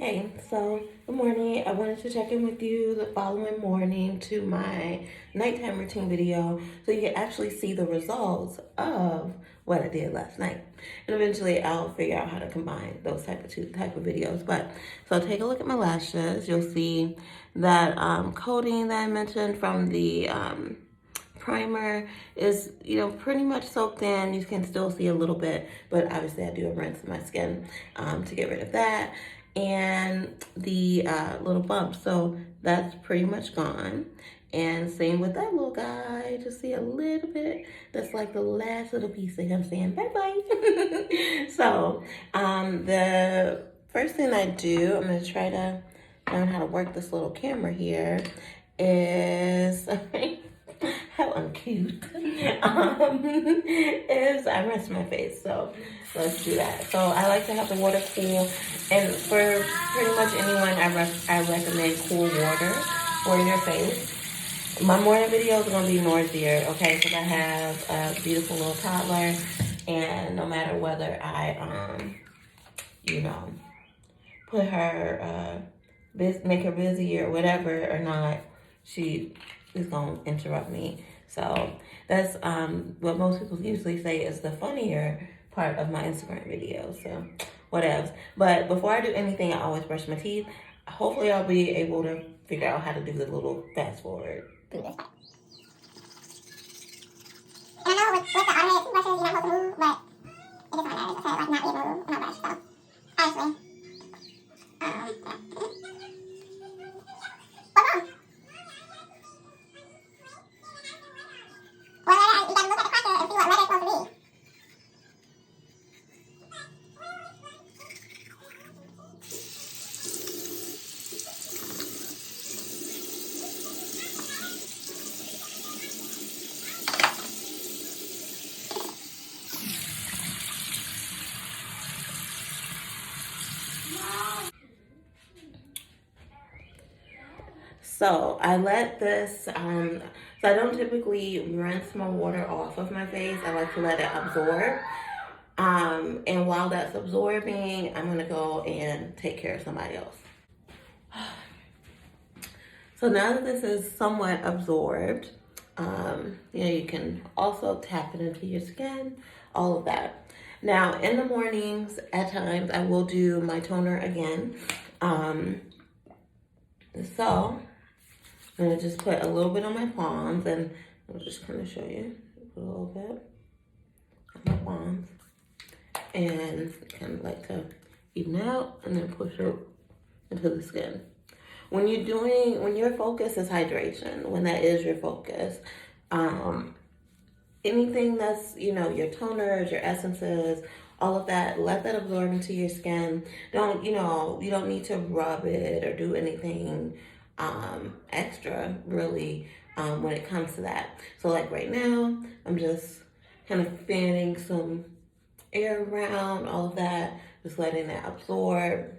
Hey, so good morning. I wanted to check in with you the following morning to my nighttime routine video so you can actually see the results of what I did last night. And eventually I'll figure out how to combine those two type of videos. But so take a look at my lashes. You'll see that coating that I mentioned from the primer is, pretty much soaked in. You can still see a little bit, but obviously I do a rinse of my skin to get rid of that. And the little bump, so that's pretty much gone. And same with that little guy, just see a little bit. That's like the last little piece of him saying bye-bye. So the first thing I do, I'm gonna try to learn how to work this little camera here, is how uncute is I rinse my face. So let's do that. So I like to have the water cool, and for pretty much anyone, I recommend cool water for your face. My morning videos are gonna be noisier, okay? Because I have a beautiful little toddler, and no matter whether I put her make her busy or whatever or not, she is gonna interrupt me. So that's what most people usually say is the funnier part of my Instagram videos. So whatevs. But before I do anything, I always brush my teeth. Hopefully I'll be able to figure out how to do the little fast forward through this part. And I know with the automated toothbrushes, you're not supposed to move, but it just matters, okay? Like not even move, no brush. So honestly, so I let this, so I don't typically rinse my water off of my face. I like to let it absorb. And while that's absorbing, I'm gonna go and take care of somebody else. So now that this is somewhat absorbed, you can also tap it into your skin, all of that. Now in the mornings, at times, I will do my toner again. So I'm gonna just put a little bit on my palms, and I'll just kind of show you, put a little bit on my palms, and kind of like to even out, and then push it into the skin. When your focus is hydration, when that is your focus, anything that's, your toners, your essences, all of that, let that absorb into your skin. Don't, you don't need to rub it or do anything extra, really, when it comes to that. So like right now, I'm just kind of fanning some air around, all of that, just letting that absorb.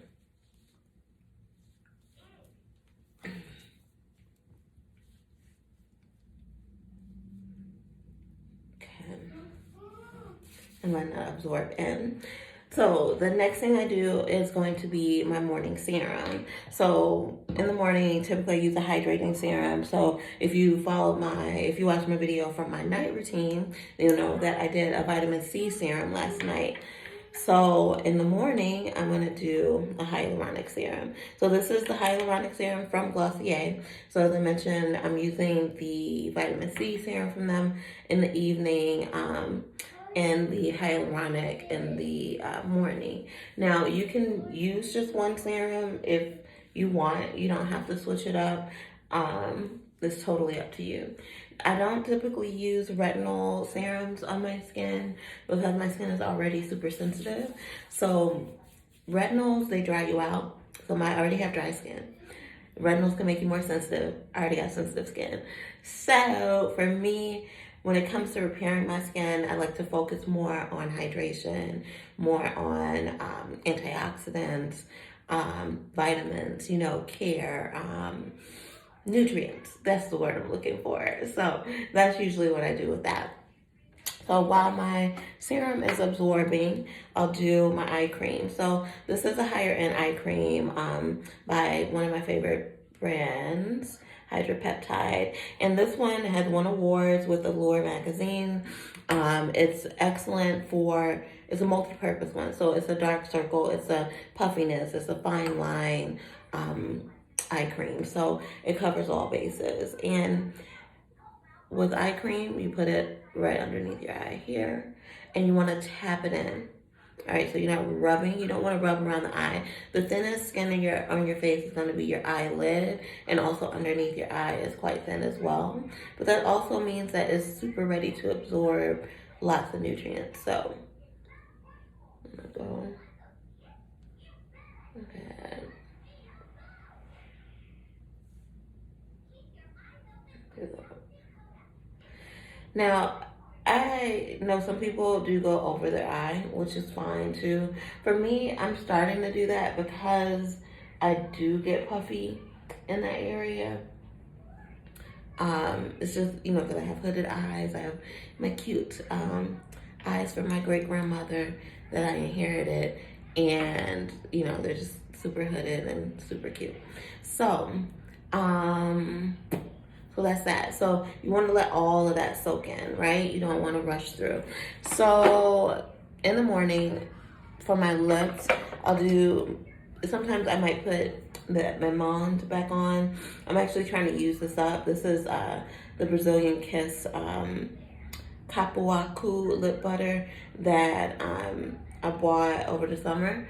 And let that absorb in. So the next thing I do is going to be my morning serum. So in the morning, typically I use a hydrating serum. So if you watch my video from my night routine, you'll know that I did a vitamin C serum last night. So in the morning, I'm gonna do a hyaluronic serum. So this is the hyaluronic serum from Glossier. So as I mentioned, I'm using the vitamin C serum from them in the evening, and the hyaluronic in the morning. Now you can use just one serum if you want. You don't have to switch it up. It's totally up to you. I don't typically use retinol serums on my skin because my skin is already super sensitive. So retinols, they dry you out. So I already have dry skin. Retinols can make you more sensitive. I already got sensitive skin. So for me, when it comes to repairing my skin, I like to focus more on hydration, more on antioxidants, vitamins, care, nutrients. That's the word I'm looking for. So that's usually what I do with that. So So while my serum is absorbing, I'll do my eye cream. So this is a higher end eye cream by one of my favorite brands, Hydropeptide. And this one has won awards with Allure magazine. It's excellent for, it's a multi-purpose one. So it's a dark circle, it's a puffiness, it's a fine line eye cream. So it covers all bases. And with eye cream, you put it right underneath your eye here, and you want to tap it in. All right, so you're not rubbing. You don't want to rub around the eye. The thinnest skin on your face is going to be your eyelid, and also underneath your eye is quite thin as well. But that also means that it's super ready to absorb lots of nutrients. So I'm gonna go. Okay. Now, I know some people do go over their eye, which is fine too. For me, I'm starting to do that because I do get puffy in that area. It's just, you know, because I have hooded eyes. I have my cute eyes from my great grandmother that I inherited. And, you know, they're just super hooded and super cute. So that's that. So you want to let all of that soak in, right? You don't want to rush through. So in the morning, for my lips, I'll do, sometimes I might put the Maimond back on. I'm actually trying to use this up. This is the Brazilian Kiss Capuacu lip butter that I bought over the summer.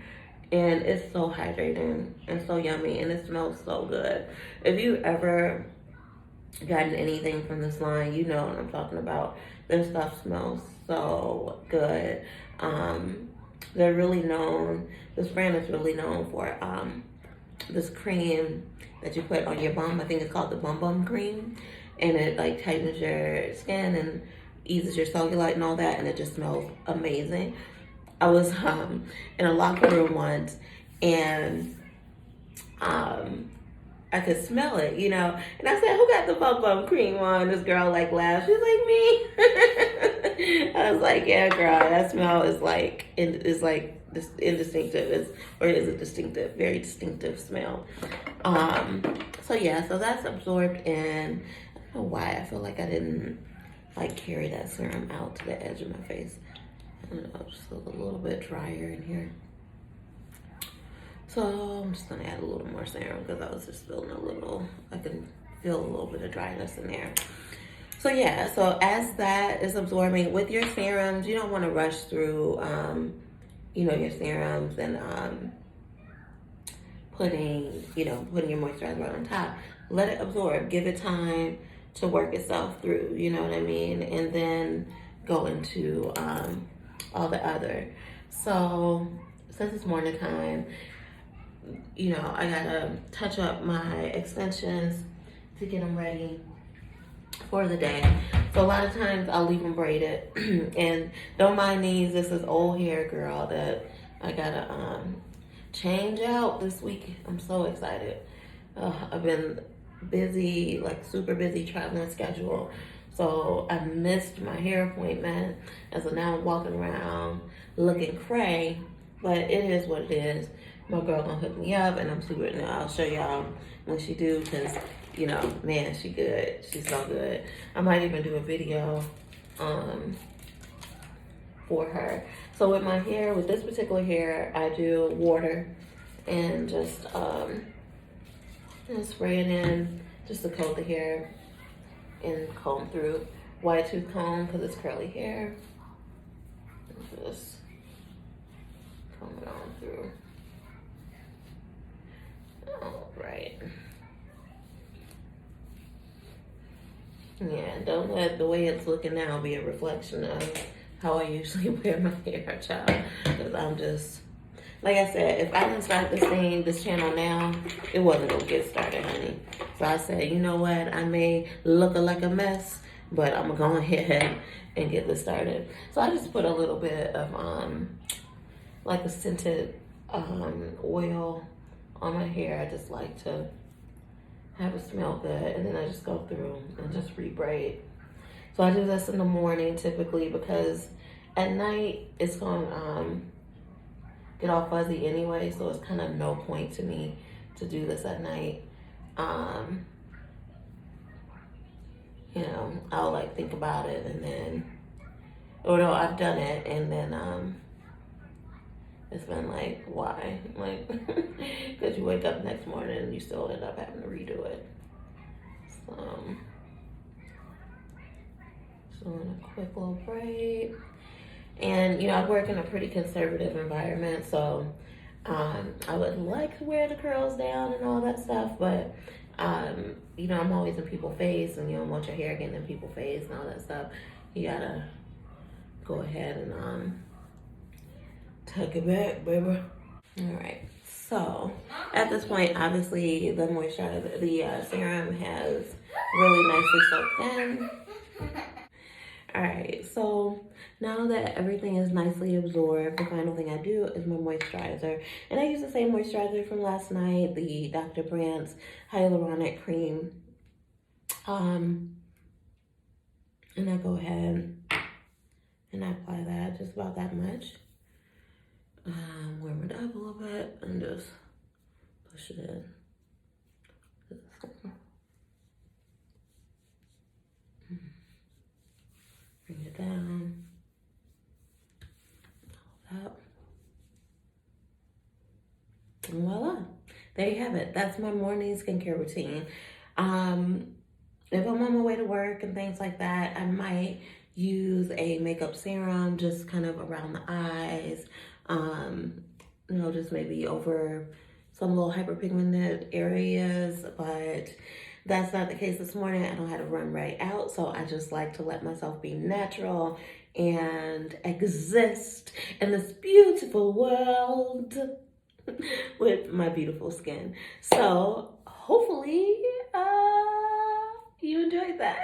And it's so hydrating and so yummy, and it smells so good. If you ever gotten anything from this line, you know what I'm talking about. Their stuff smells so good. They're really known, this brand is really known for this cream that you put on your bum. I think it's called the Bum Bum Cream. And it like tightens your skin and eases your cellulite and all that, and it just smells amazing. I was in a locker room once, and I could smell it, you know. And I said, "Who got the Bum Bum Cream on?" This girl like laughed. She's like, "Me." I was like, "Yeah, girl, that smell is like indistinctive. Is a distinctive, very distinctive smell." So yeah, so that's absorbed in. I don't know why I feel like I didn't like carry that serum out to the edge of my face. I don't know, just a little bit drier in here. So I'm just gonna add a little more serum because I was just feeling I can feel a little bit of dryness in there. So yeah, so as that is absorbing with your serums, you don't want to rush through, you know, your serums and putting your moisturizer on top. Let it absorb, give it time to work itself through, you know what I mean? And then go into all the other. So since it's morning time, you know, I gotta touch up my extensions to get them ready for the day. So a lot of times I'll leave them braided. And don't mind these, this is old hair, girl, that I gotta change out this week. I'm so excited. I've been busy, like super busy traveling schedule. So I missed my hair appointment, and so now I'm walking around looking cray, but it is what it is. My girl gonna hook me up, and I'm super. I'll show y'all when she do, because you know, man, she good. She's so good. I might even do a video for her. So with my hair, with this particular hair, I do water and just spray it in just to coat the hair and comb through. Wide tooth comb because it's curly hair. And just comb it on through. All right. Yeah, don't let the way it's looking now be a reflection of how I usually wear my hair, child. Because I'm just, like I said, if I didn't start this channel now, it wasn't gonna get started, honey. So I said, you know what? I may look like a mess, but I'm gonna go ahead and get this started. So I just put a little bit of like a scented oil on my hair. I just like to have it smell good, and then I just go through and just rebraid. So So I do this in the morning typically because at night it's going to get all fuzzy anyway. So it's kind of no point to me to do this at night. You know, I'll like think about it and then, or no, I've done it and then it's been like, why? Like, because you wake up next morning and you still end up having to redo it. So, just doing a quick little braid. And, you know, I work in a pretty conservative environment, so I would like to wear the curls down and all that stuff, but, you know, I'm always in people's face, and you don't want your hair getting in people's face and all that stuff. You gotta go ahead and tuck it back, baby. All right. So at this point, obviously, the moisturizer, the serum has really nicely soaked in. All right. So now that everything is nicely absorbed, the final thing I do is my moisturizer, and I use the same moisturizer from last night, the Dr. Brandt's Hyaluronic Cream. And I go ahead and I apply that, just about that much. Warm it up a little bit and just push it in. Bring it down. Hold up. And voila. There you have it. That's my morning skincare routine. If I'm on my way to work and things like that, I might use a makeup serum just kind of around the eyes. You know, just maybe over some little hyperpigmented areas, but that's not the case this morning. I don't have to run right out, so I just like to let myself be natural and exist in this beautiful world with my beautiful skin. So hopefully you enjoyed that.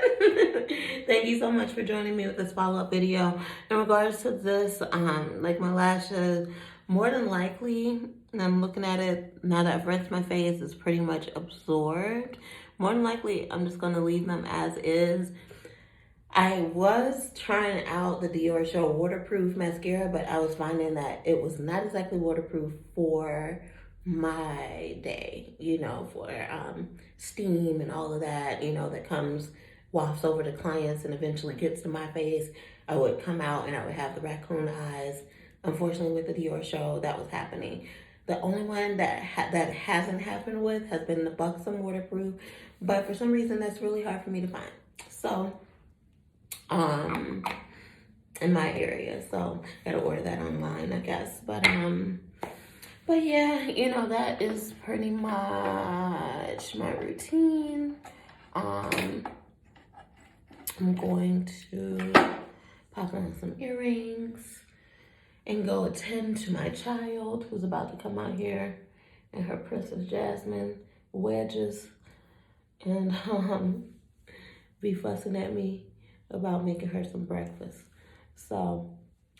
Thank you so much for joining me with this follow-up video. In regards to this, like my lashes, more than likely, and I'm looking at it now that I've rinsed my face, it's pretty much absorbed. More than likely, I'm just gonna leave them as is. I was trying out the Dior Show waterproof mascara, but I was finding that it was not exactly waterproof for my day, you know, for steam and all of that, you know, that comes, wafts over to clients and eventually gets to my face. I would come out and I would have the raccoon eyes. Unfortunately, with the Dior Show, that was happening. The only one that that hasn't happened with has been the Buxom waterproof, but for some reason that's really hard for me to find. So, in my area, so gotta order that online, I guess. But yeah, you know, that is pretty much my routine. I'm going to pop on some earrings and go attend to my child who's about to come out here in her Princess Jasmine wedges and be fussing at me about making her some breakfast. So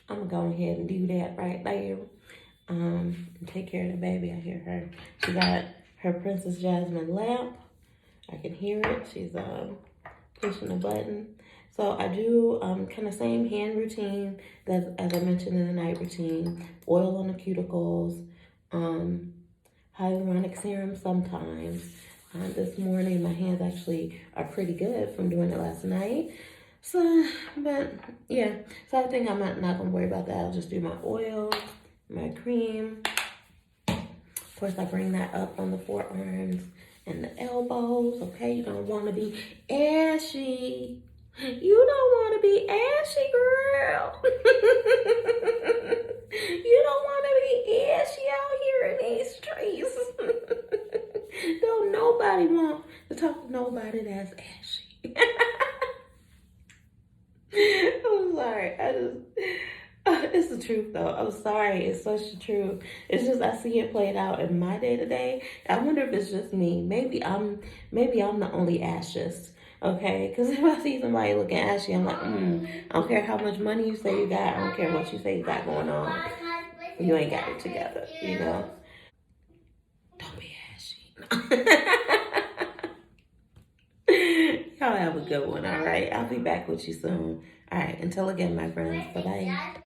I'm gonna go ahead and do that right there. And take care of the baby. I hear her. She got her Princess Jasmine lamp. I can hear it. She's pushing a button. So I do kind of same hand routine that as I mentioned in the night routine. Oil on the cuticles, hyaluronic serum sometimes. This morning my hands actually are pretty good from doing it last night. So, but yeah, so I think I'm not gonna worry about that. I'll just do my oil, my cream. Of course, I bring that up on the forearms and the elbows. Okay, you don't want to be ashy. You don't want to be ashy, girl. You don't want to be ashy out here in these streets. Don't nobody want to talk to nobody that's ashy. I'm sorry. It's the truth though. I'm sorry. It's such the truth. It's just I see it played out in my day to day. I wonder if it's just me. Maybe I'm the only ashes. Okay, because if I see somebody looking ashy, I'm like, I don't care how much money you say you got. I don't care what you say you got going on. You ain't got it together, you know. Don't be ashy. Y'all y'all have a good one, all right? I'll be back with you soon. All right, until again, my friends. Bye-bye.